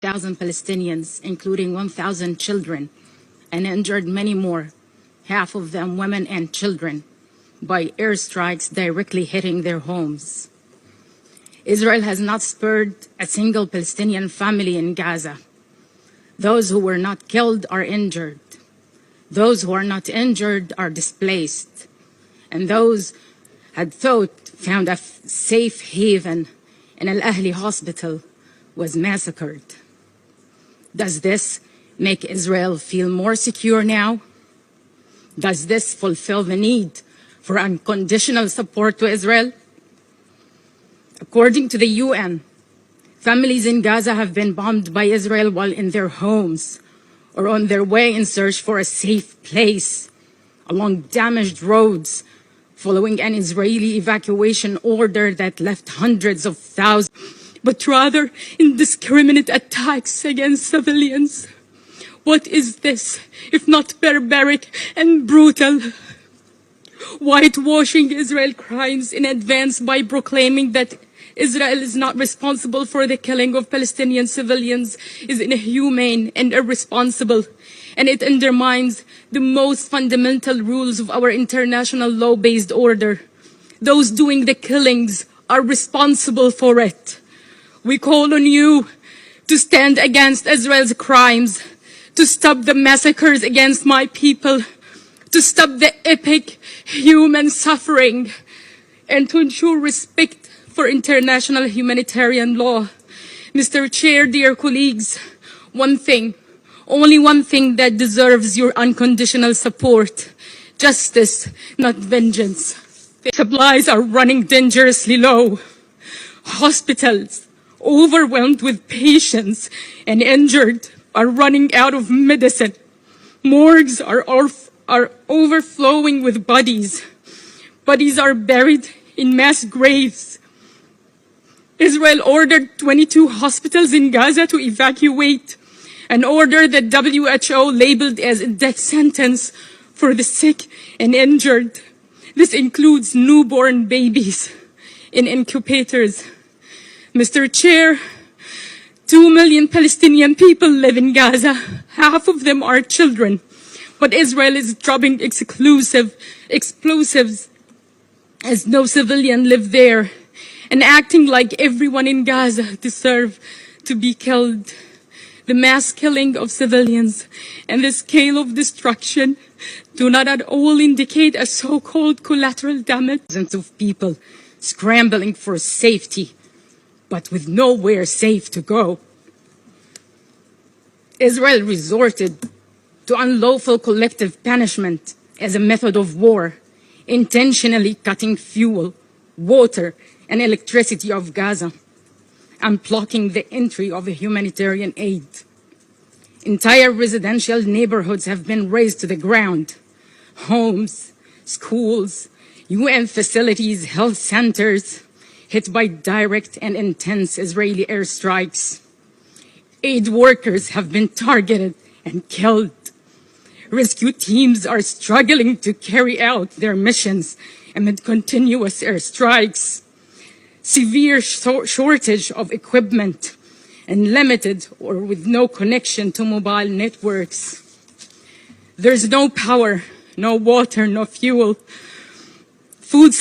1,000 Palestinians, including 1,000 children, and injured many more, half of them women and children, by airstrikes directly hitting their homes. Israel has not spared a single Palestinian family in Gaza. Those who were not killed are injured. Those who are not injured are displaced. And those had found a safe haven in Al-Ahli hospital was massacred. Does this make Israel feel more secure now? Does this fulfill the need for unconditional support to Israel? According to the UN, families in Gaza have been bombed by Israel while in their homes or on their way in search for a safe place along damaged roads following an Israeli evacuation order that left hundreds of thousands, but rather indiscriminate attacks against civilians. What is this, if not barbaric and brutal? Whitewashing Israel crimes in advance by proclaiming that Israel is not responsible for the killing of Palestinian civilians is inhumane and irresponsible, and it undermines the most fundamental rules of our international law-based order. Those doing the killings are responsible for it. We call on you to stand against Israel's crimes, to stop the massacres against my people, to stop the epic human suffering, and to ensure respect for international humanitarian law. Mr. Chair, dear colleagues, one thing, only one thing that deserves your unconditional support: justice, not vengeance. Supplies are running dangerously low. Hospitals, overwhelmed with patients and injured, are running out of medicine. Morgues are overflowing with bodies. Bodies are buried in mass graves. Israel ordered 22 hospitals in Gaza to evacuate, an order that WHO labeled as a death sentence for the sick and injured. This includes newborn babies in incubators. Mr. Chair, 2 million Palestinian people live in Gaza. Half of them are children. But Israel is dropping explosives as no civilian live there, and acting like everyone in Gaza deserves to be killed. The mass killing of civilians and the scale of destruction do not at all indicate a so-called collateral damage. Thousands of people scrambling for safety, but with nowhere safe to go. Israel resorted to unlawful collective punishment as a method of war, intentionally cutting fuel, water, and electricity of Gaza, and blocking the entry of humanitarian aid. Entire residential neighborhoods have been razed to the ground. Homes, schools, UN facilities, health centers, hit by direct and intense Israeli airstrikes. Aid workers have been targeted and killed. Rescue teams are struggling to carry out their missions amid continuous airstrikes. Severe shortage of equipment and limited or with no connection to mobile networks. There's no power, no water, no fuel. Food